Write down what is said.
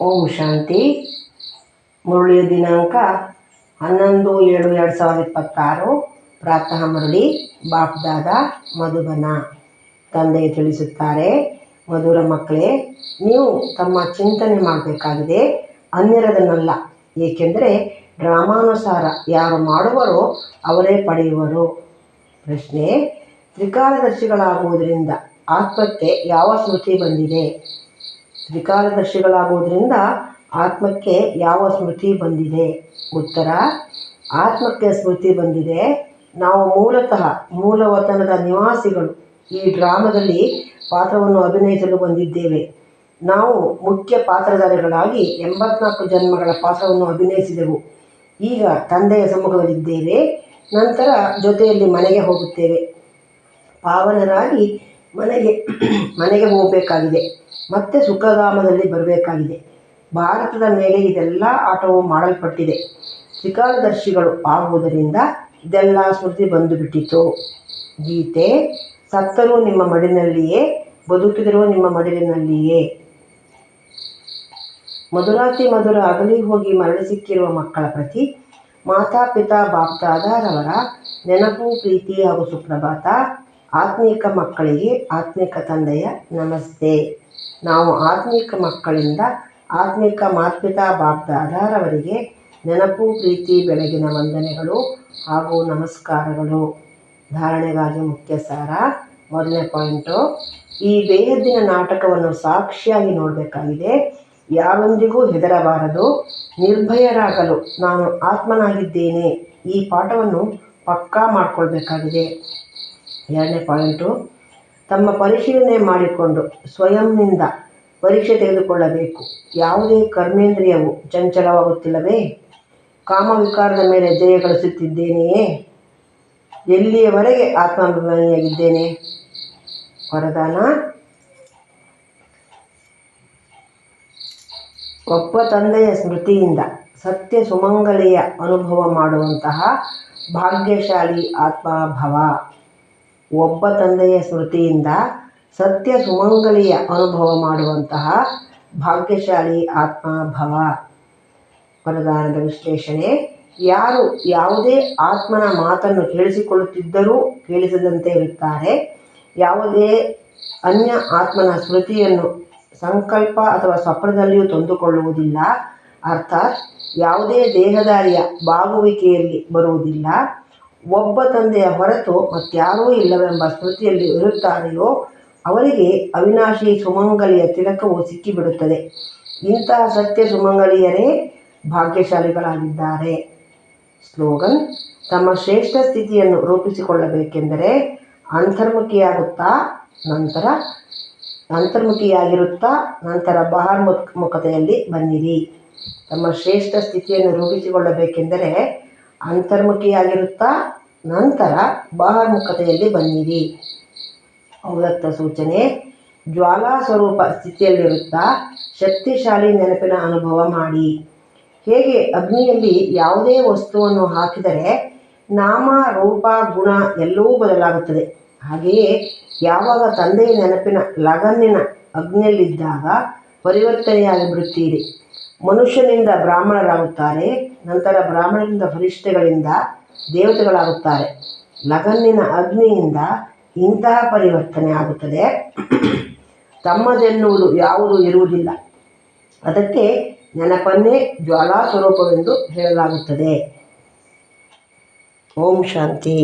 ಓಂ ಶಾಂತಿ. ಮುರಳಿಯ ದಿನಾಂಕ 11/7/2026. ಪ್ರಾತಃ ಮುರಳಿ ಬಾಪ್ದಾದ ಮಧುಬನ. ತಂದೆ ತಿಳಿಸುತ್ತಾರೆ, ಮಧುರ ಮಕ್ಕಳೇ, ನೀವು ತಮ್ಮ ಚಿಂತನೆ ಮಾಡಬೇಕಾಗಿದೆ, ಅನ್ಯರದನ್ನಲ್ಲ. ಏಕೆಂದರೆ ಡ್ರಾಮಾನುಸಾರ ಯಾರು ಮಾಡುವರೋ ಅವರೇ ಪಡೆಯುವರು. ಪ್ರಶ್ನೆ: ತ್ರಿಕಾಲದರ್ಶಿಗಳಾಗುವುದರಿಂದ ಆತ್ಮಕ್ಕೆ ಯಾವ ಸ್ಮೃತಿ ಬಂದಿದೆ? ತ್ರಿಕಾಲದರ್ಶಿಗಳಾಗುವುದರಿಂದ ಆತ್ಮಕ್ಕೆ ಯಾವ ಸ್ಮೃತಿ ಬಂದಿದೆ? ಉತ್ತರ: ಆತ್ಮಕ್ಕೆ ಸ್ಮೃತಿ ಬಂದಿದೆ. ನಾವು ಮೂಲತಃ ಮೂಲವತನದ ನಿವಾಸಿಗಳು. ಈ ಡ್ರಾಮದಲ್ಲಿ ಪಾತ್ರವನ್ನು ಅಭಿನಯಿಸಲು ಬಂದಿದ್ದೇವೆ. ನಾವು ಮುಖ್ಯ ಪಾತ್ರಧಾರಿಗಳಾಗಿ 84 ಜನ್ಮಗಳ ಪಾತ್ರವನ್ನು ಅಭಿನಯಿಸಿದೆವು. ಈಗ ತಂದೆಯ ಸಮ್ಮುಖದಲ್ಲಿದ್ದೇವೆ. ನಂತರ ಜೊತೆಯಲ್ಲಿ ಮನೆಗೆ ಹೋಗುತ್ತೇವೆ. ಪಾವನರಾಗಿ ಮನೆಗೆ ಹೋಗಬೇಕಾಗಿದೆ. ಮತ್ತೆ ಸುಖಧಾಮದಲ್ಲಿ ಬರಬೇಕಾಗಿದೆ. ಭಾರತದ ಮೇಲೆ ಇದೆಲ್ಲ ಆಟವು ಮಾಡಲ್ಪಟ್ಟಿದೆ. ತ್ರಿಕಾಲದರ್ಶಿಗಳು ಆಗುವುದರಿಂದ ಇದೆಲ್ಲ ಸ್ಮೃತಿ ಬಂದುಬಿಟ್ಟಿತು. ಗೀತೆ: ಸತ್ತರೂ ನಿಮ್ಮ ಮಡಿಲಿನಲ್ಲಿಯೇ, ಬದುಕಿದರೂ ನಿಮ್ಮ ಮಡಿಲಿನಲ್ಲಿಯೇ. ಮಧುರಾತಿ ಮಧುರ ಅಗಲಿ ಹೋಗಿ ಮರಳಿ ಸಿಕ್ಕಿರುವ ಮಕ್ಕಳ ಪ್ರತಿ ಮಾತಾಪಿತಾ ಬಾಪ್ದಾದಾರವರ ನೆನಪು, ಪ್ರೀತಿ ಹಾಗೂ ಸುಪ್ರಭಾತ. ಆತ್ಮೀಕ ಮಕ್ಕಳಿಗೆ ಆತ್ಮಿಕ ತಂದೆಯ ನಮಸ್ತೆ. ನಾವು ಆತ್ಮಿಕ ಮಕ್ಕಳಿಂದ ಆತ್ಮಿಕ ಮಾತ್ಪಿತಾ ಬಾಪ್ದಾದಾರವರಿಗೆ ನೆನಪು, ಪ್ರೀತಿ, ಬೆಳಗಿನ ವಂದನೆಗಳು ಹಾಗೂ ನಮಸ್ಕಾರಗಳು. ಧಾರಣೆಗಾಗಿ ಮುಖ್ಯ ಸಾರ. ಮೊದಲನೇ ಪಾಯಿಂಟು: ಈ ಬೇಹದ್ದಿನ ನಾಟಕವನ್ನು ಸಾಕ್ಷಿಯಾಗಿ ನೋಡಬೇಕಾಗಿದೆ. ಯಾರೊಂದಿಗೂ ಹೆದರಬಾರದು. ನಿರ್ಭಯರಾಗಲು ನಾನು ಆತ್ಮನಾಗಿದ್ದೇನೆ. ಈ ಪಾಠವನ್ನು ಪಕ್ಕಾ ಮಾಡಿಕೊಳ್ಬೇಕಾಗಿದೆ. ಎರಡನೇ ಪಾಯಿಂಟು: ತಮ್ಮ ಪರಿಶೀಲನೆ ಮಾಡಿಕೊಂಡು ಸ್ವಯಂನಿಂದ ಪರೀಕ್ಷೆ ತೆಗೆದುಕೊಳ್ಳಬೇಕು. ಯಾವುದೇ ಕರ್ಮೇಂದ್ರಿಯವು ಚಂಚಲವಾಗುತ್ತಿಲ್ಲವೇ? ಕಾಮವಿಕಾರದ ಮೇಲೆ ಜಯ ಗಳಿಸುತ್ತಿದ್ದೇನೆಯೇ? ಎಲ್ಲಿಯವರೆಗೆ ಆತ್ಮಾಭಿಮಾನಿಯಾಗಿದ್ದೇನೆ? ವರದಾನ: ಒಬ್ಬ ತಂದೆಯ ಸ್ಮೃತಿಯಿಂದ ಸತ್ಯ ಸುಮಂಗಲಿಯ ಅನುಭವ ಮಾಡುವಂತಹ ಭಾಗ್ಯಶಾಲಿ ಆತ್ಮಭವ. ಒಬ್ಬ ತಂದೆಯ ಸ್ಮೃತಿಯಿಂದ ಸತ್ಯ ಸುಮಂಗಲಿಯ ಅನುಭವ ಮಾಡುವಂತಹ ಭಾಗ್ಯಶಾಲಿ ಆತ್ಮಭವ. ವರದಾನದ ವಿಶ್ಲೇಷಣೆ: ಯಾರು ಯಾವುದೇ ಆತ್ಮನ ಮಾತನ್ನು ಕೇಳಿಸಿಕೊಳ್ಳುತ್ತಿದ್ದರೂ ಕೇಳಿಸದಂತೆ ಇರುತ್ತಾರೆ, ಯಾವುದೇ ಅನ್ಯ ಆತ್ಮನ ಸ್ಮೃತಿಯನ್ನು ಸಂಕಲ್ಪ ಅಥವಾ ಸ್ವಪ್ನದಲ್ಲಿಯೂ ತಂದುಕೊಳ್ಳುವುದಿಲ್ಲ, ಅರ್ಥಾತ್ ಯಾವುದೇ ದೇಹದಾರಿಯ ಬಾಗುವಿಕೆಯಲ್ಲಿ ಬರುವುದಿಲ್ಲ, ಒಬ್ಬ ತಂದೆಯ ಹೊರತು ಮತ್ಯಾರೂ ಇಲ್ಲವೆಂಬ ಸ್ಮೃತಿಯಲ್ಲಿ ಇರುತ್ತಾರೆಯೋ ಅವರಿಗೆ ಅವಿನಾಶಿ ಸುಮಂಗಲಿಯ ತಿಲಕವು ಸಿಕ್ಕಿಬಿಡುತ್ತದೆ. ಇಂತಹ ಸತ್ಯ ಸುಮಂಗಲಿಯರೇ ಭಾಗ್ಯಶಾಲಿಗಳಾಗಿದ್ದಾರೆ. ಸ್ಲೋಗನ್: ತಮ್ಮ ಶ್ರೇಷ್ಠ ಸ್ಥಿತಿಯನ್ನು ರೂಪಿಸಿಕೊಳ್ಳಬೇಕೆಂದರೆ ಅಂತರ್ಮುಖಿಯಾಗಿರುತ್ತಾ ನಂತರ ಬಹಿರ್ಮುಖತೆಯಲ್ಲಿ ಬನ್ನಿರಿ. ತಮ್ಮ ಶ್ರೇಷ್ಠ ಸ್ಥಿತಿಯನ್ನು ರೂಪಿಸಿಕೊಳ್ಳಬೇಕೆಂದರೆ ಅಂತರ್ಮುಖಿಯಾಗಿರುತ್ತಾ ನಂತರ ಬಹಿರ್ಮುಖತೆಯಲ್ಲಿ ಬನ್ನಿರಿ. ಅವ್ಯಕ್ತ ಸೂಚನೆ: ಜ್ವಾಲಾ ಸ್ವರೂಪ ಸ್ಥಿತಿಯಲ್ಲಿರುತ್ತಾ ಶಕ್ತಿಶಾಲಿ ನೆನಪಿನ ಅನುಭವ ಮಾಡಿ. ಹೇಗೆ ಅಗ್ನಿಯಲ್ಲಿ ಯಾವುದೇ ವಸ್ತುವನ್ನು ಹಾಕಿದರೆ ನಾಮ, ರೂಪ, ಗುಣ ಎಲ್ಲವೂ ಬದಲಾಗುತ್ತದೆ, ಹಾಗೆಯೇ ಯಾವಾಗ ತಂದೆಯ ನೆನಪಿನ ಲಗನ್ನಿನ ಅಗ್ನಿಯಲ್ಲಿದ್ದಾಗ ಪರಿವರ್ತನೆಯಾಗಿ ಬಿಡುತ್ತೀರಿ. ಮನುಷ್ಯನಿಂದ ಬ್ರಾಹ್ಮಣರಾಗುತ್ತಾರೆ, ನಂತರ ಬ್ರಾಹ್ಮಣರಿಂದ ಫರಿಷ್ಠೆಗಳಿಂದ ದೇವತೆಗಳಾಗುತ್ತಾರೆ. ಲಗನ್ನಿನ ಅಗ್ನಿಯಿಂದ ಇಂತಹ ಪರಿವರ್ತನೆ ಆಗುತ್ತದೆ. ತಮ್ಮದೆನ್ನುವುದು ಯಾವುದೂ ಇರುವುದಿಲ್ಲ. ಅದಕ್ಕೆ ನೆನಪನ್ನೇ ಜ್ವಾಲಾ ಸ್ವರೂಪವೆಂದು ಹೇಳಲಾಗುತ್ತದೆ. ಓಂ ಶಾಂತಿ.